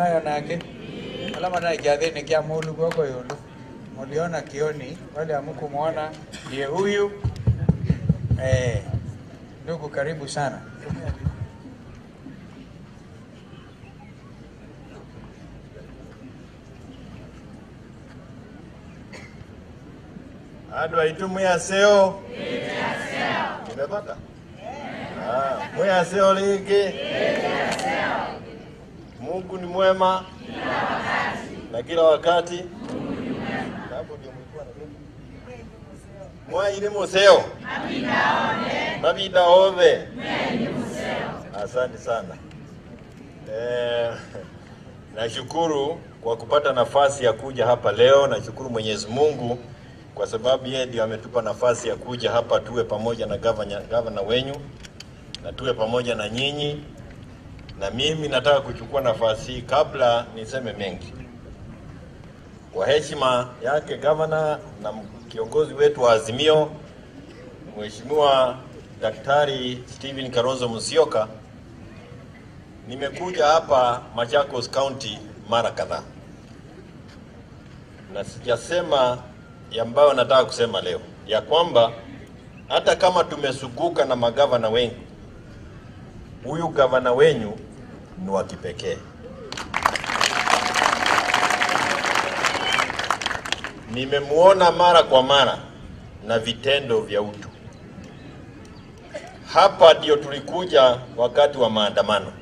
nayo nake alama na kiathini kia mulu kwako yundu muliona kioni wale hamkumuona ndiye huyu ndugu karibu sana. Adu aitu muyaseo kimepata muyaseo liki Mungu ni mwema na kila wakati. Mwa ile museo mabida ove. Asante sana. Nashukuru kwa kupata nafasi ya kuja hapa leo. Nashukuru Mwenyezi Mungu kwa sababu yeye ndiye ametupa nafasi ya kuja hapa tuwe pamoja na gavana wenyu na tuwe pamoja na nyinyi. Na mimi nataka kuchukua nafasi hii kabla niseme mengi. Kwa heshima yake gavana na kiongozi wetu wa Azimio Mheshimiwa Daktari Stephen Kalonzo Musyoka, nimekuja hapa Machakos County mara kadhaa. Na sijasema ambayo nataka kusema leo, ya kwamba hata kama tumesuguka na magavana wengi, huyu gavana wenyu ni wa kipekee. Nimemuona mara kwa mara na vitendo vya utu. Hapa ndio tulikuja wakati wa maandamano,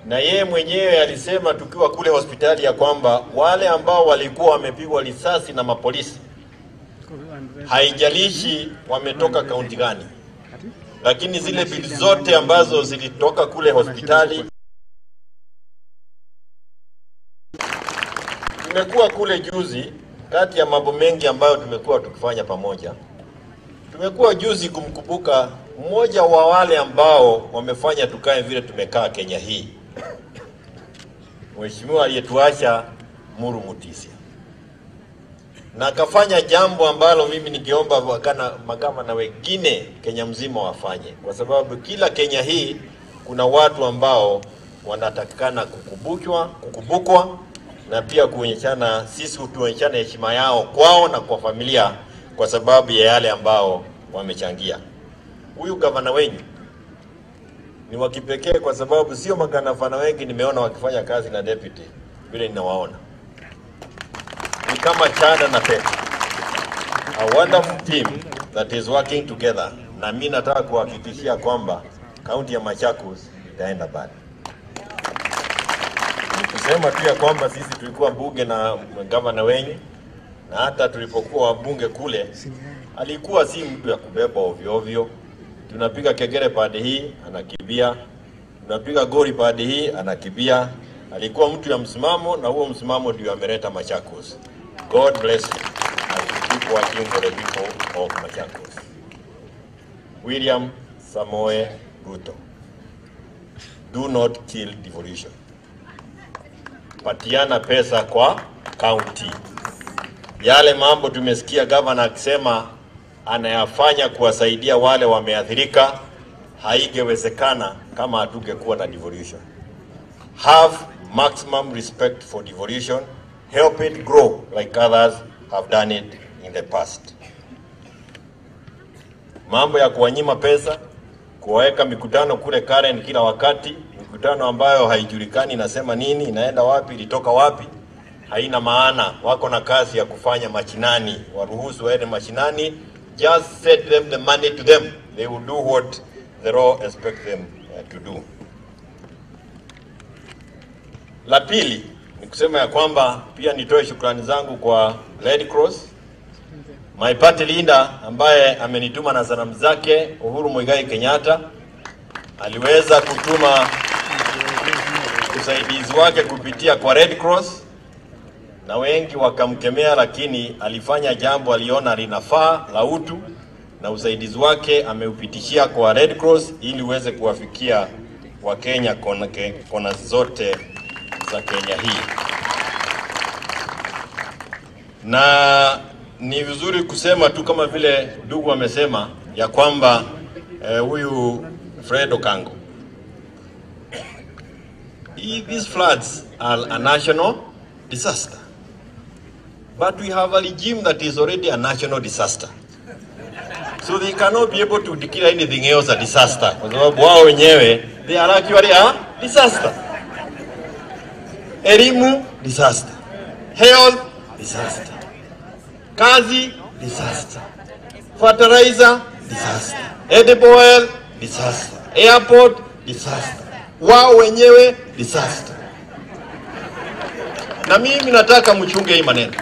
na yeye mwenyewe alisema tukiwa kule hospitali ya kwamba wale ambao walikuwa wamepigwa risasi na mapolisi, haijalishi wametoka kaunti gani, lakini zile bili zote ambazo zilitoka kule hospitali. Tumekuwa kule juzi, kati ya mambo mengi ambayo tumekuwa tukifanya pamoja, tumekuwa juzi kumkumbuka mmoja wa wale ambao wamefanya tukae vile tumekaa Kenya hii, Mheshimiwa aliyetuacha Muru Mutisia. Na akafanya jambo ambalo mimi ningeomba magavana wengine Kenya mzima wafanye, kwa sababu kila Kenya hii kuna watu ambao wanatakikana kukumbukwa na pia kuonyeshana, sisi tuonyeshane heshima yao kwao na kwa familia, kwa sababu ya yale ambao wamechangia. Huyu gavana wenyu ni wa kipekee, kwa sababu sio magavana wengi nimeona wakifanya kazi na deputy vile ninawaona. Ni kama Chana na Pep, a wonderful team that is working together. Na mimi nataka kuhakikishia kwamba kaunti ya Machakos itaenda mbali. Nikusema tu ya kwamba sisi tulikuwa bunge na gavana wenyu, na hata tulipokuwa wabunge kule alikuwa si mtu ya kubeba ovyo ovyo. Tunapiga kegere pande hii anakimbia, tunapiga gori pande hii anakimbia. Alikuwa mtu ya msimamo, na huo msimamo ndio ameleta Machakos. God bless you as you keep working for the people of Machakos. William Samoei Ruto, do not kill devolution. Patiana pesa kwa county. Yale mambo tumesikia governor akisema anayafanya kuwasaidia wale wameathirika, haingewezekana kama hatungekuwa na devolution. Have maximum respect for devolution. Help it grow like others have done it in the past. Mambo ya kuwanyima pesa, kuweka mikutano kule Karen kila wakati, mikutano ambayo haijulikani inasema nini, inaenda wapi, ilitoka wapi, haina maana. Wako na kazi ya kufanya machinani, waruhusu waende machinani. Just set them the money to them. They will do what the law expects them to do. La pili ni kusema ya kwamba pia nitoe shukrani zangu kwa Red Cross, my party leader ambaye amenituma na salamu zake, Uhuru Muigai Kenyatta. Aliweza kutuma usaidizi wake kupitia kwa Red Cross, na wengi wakamkemea, lakini alifanya jambo aliona linafaa la utu, na usaidizi wake ameupitishia kwa Red Cross ili uweze kuwafikia Wakenya kona zote za Kenya hii. Na ni vizuri kusema tu kama vile ndugu amesema ya kwamba huyu Fred Okango, these floods a national disaster. But we have a regime that is already a national disaster. So they cannot be able to declare anything else a disaster. Kwa sababu wao wenyewe, they are actually a disaster. Elimu, disaster. Health, disaster. Kazi, disaster. Fertilizer, disaster. Edible oil, disaster. Airport, disaster. Wao wenyewe, disaster. Na mimi nataka mchunge hii maneno.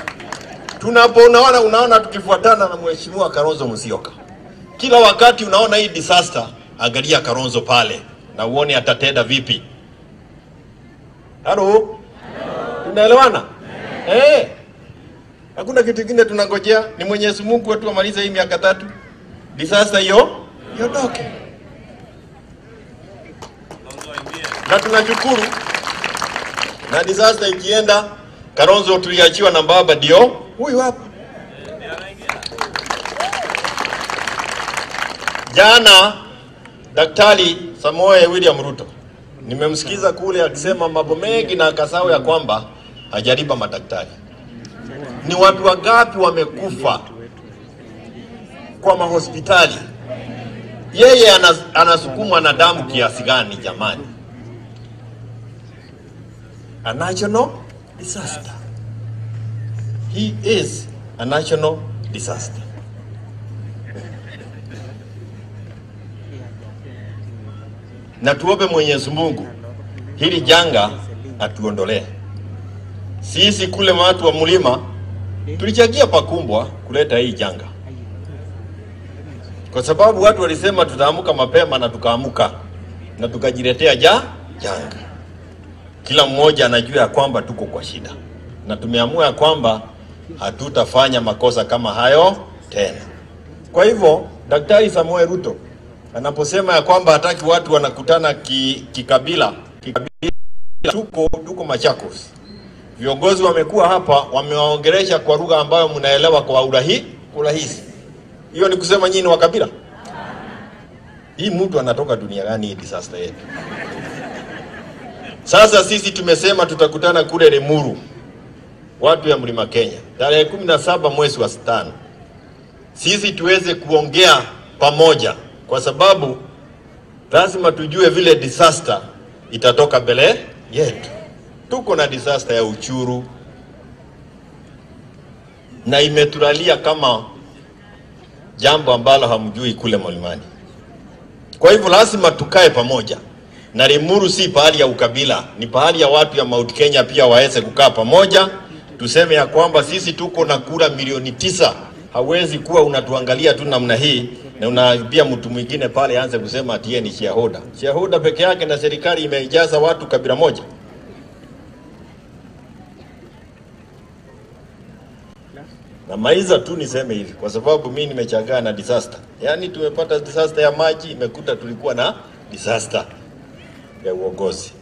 Unaona tukifuatana na Mheshimiwa Kalonzo Musyoka. Kila wakati unaona hii disaster, angalia Kalonzo pale na uone atatenda vipi. Halo? Tunaelewana? Hakuna kitu kingine tunangojea, ni Mwenyezi Mungu tu amalize hii miaka 3. Disaster hiyo iondoke. Na tunashukuru. Na disaster ikienda, Kalonzo tuliachiwa na baba ndio huyu hapa. Jana Daktari Samoei William Ruto nimemsikiza kule akisema mambo mengi na akasahau ya kwamba hajalipa madaktari. Ni watu wangapi wamekufa kwa mahospitali? Yeye anasukumwa na damu kiasi gani jamani? A national disaster. He is a national disaster. Na tuombe Mwenyezi Mungu hili janga atuondolee. Sisi kule watu wa mlima tulichangia pakumbwa kuleta hii janga. Kwa sababu watu walisema tutaamuka mapema na tukaamuka na tukajiletea janga. Kila mmoja anajua kwamba tuko kwa shida. Na tumeamua kwamba hatutafanya makosa kama hayo tena. Kwa hivyo Daktari Samoei Ruto anaposema ya kwamba hataki watu wanakutana kikabila, tuko Machakos. Viongozi wamekuwa hapa, wamewaongelesha kwa lugha ambayo mnaelewa kwa urahisi. Hiyo ni kusema nyinyi wa kabila? Hii mtu anatoka dunia gani hii disaster yetu? Sasa sisi tumesema tutakutana kule Limuru, watu ya Mlima Kenya, tarehe 17 mwezi wa 5. Sisi tuweze kuongea pamoja, kwa sababu lazima tujue vile disaster itatoka mbele yetu. Tuko na disaster ya uchuru na imetulalia kama jambo ambalo hamjui kule mlimani. Kwa hivyo lazima tukae pamoja. Na Limuru si pahali ya ukabila, ni pahali ya watu ya Mount Kenya pia waweze kukaa pamoja. Tuseme ya kwamba sisi tuko na kura milioni 9. Hawezi kuwa unatuangalia tu namna hii na unaambia mtu mwingine pale aanze kusema ati yeye ni shareholder. Shareholder peke yake na serikali imeijaza watu kabila moja. Na maiza tu niseme hivi kwa sababu mimi nimechangaa na disaster. Yaani tumepata disaster ya maji, imekuta tulikuwa na disaster ya uongozi.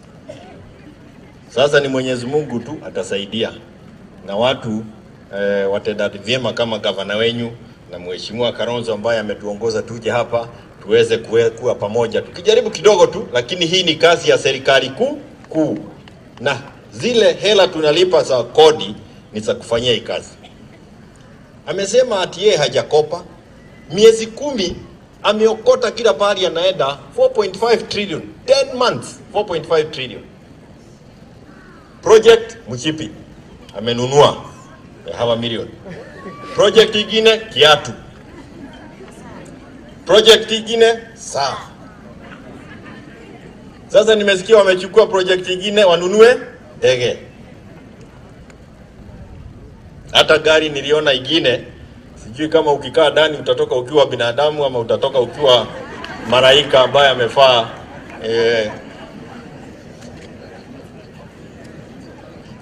Sasa ni Mwenyezi Mungu tu atasaidia na watu watenda vyema kama gavana wenyu na Mheshimiwa Kalonzo ambaye ametuongoza tuje hapa tuweze kuwa pamoja. Tukijaribu kidogo tu, lakini hii ni kazi ya serikali kuu. Na zile hela tunalipa za kodi ni za kufanyia hii kazi. Amesema ati yeye hajakopa. Miezi 10 ameokota kila pahali anaenda 4.5 trillion. 10 months 4.5 trillion. Project Mchipi amenunua hawa milioni. Project ingine kiatu. Project ingine saa. Sasa nimesikia wamechukua project ingine wanunue ndege. Hata gari niliona ingine, sijui kama ukikaa ndani utatoka ukiwa binadamu ama utatoka ukiwa malaika ambaye amefaa.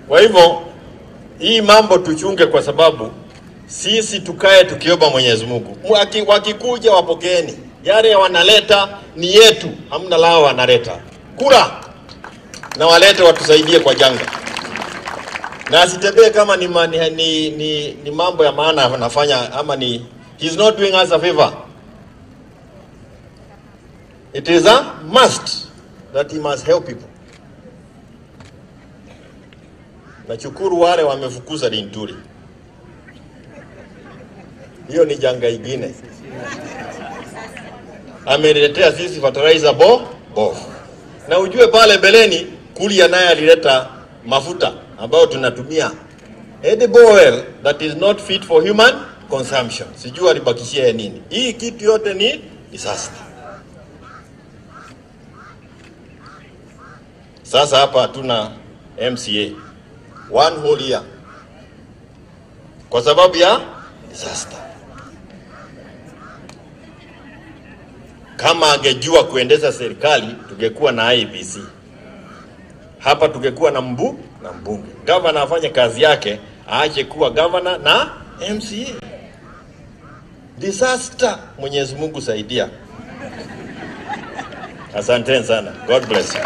Kwa hivyo hii mambo tuchunge, kwa sababu sisi tukae tukiomba Mwenyezi Mungu. Wakikuja wapokeeni. Yale wanaleta ni yetu, hamna lao wanaleta. Kura na walete watusaidie kwa janga. Na asitembee kama ni mambo ya maana anafanya ama ni he's not doing us a favor. It is a must that he must help people. Nashukuru wale wamefukuza Linturi. Hiyo ni janga ingine. Ameniletea sisi fertilizer bofu. Na ujue pale beleni Kuria naye alileta mafuta ambayo tunatumia edible oil that is not fit for human consumption. Sijui alibakishia nini. Hii kitu yote ni disaster. Sasa hapa hatuna MCA one whole year kwa sababu ya disaster. Kama angejua kuendesha serikali tungekuwa na IEBC. Hapa tungekuwa na mbunge. Governor afanye kazi yake, aache kuwa governor na MCA. Disaster. Mwenyezi Mungu saidia. Asanteni sana. God bless you.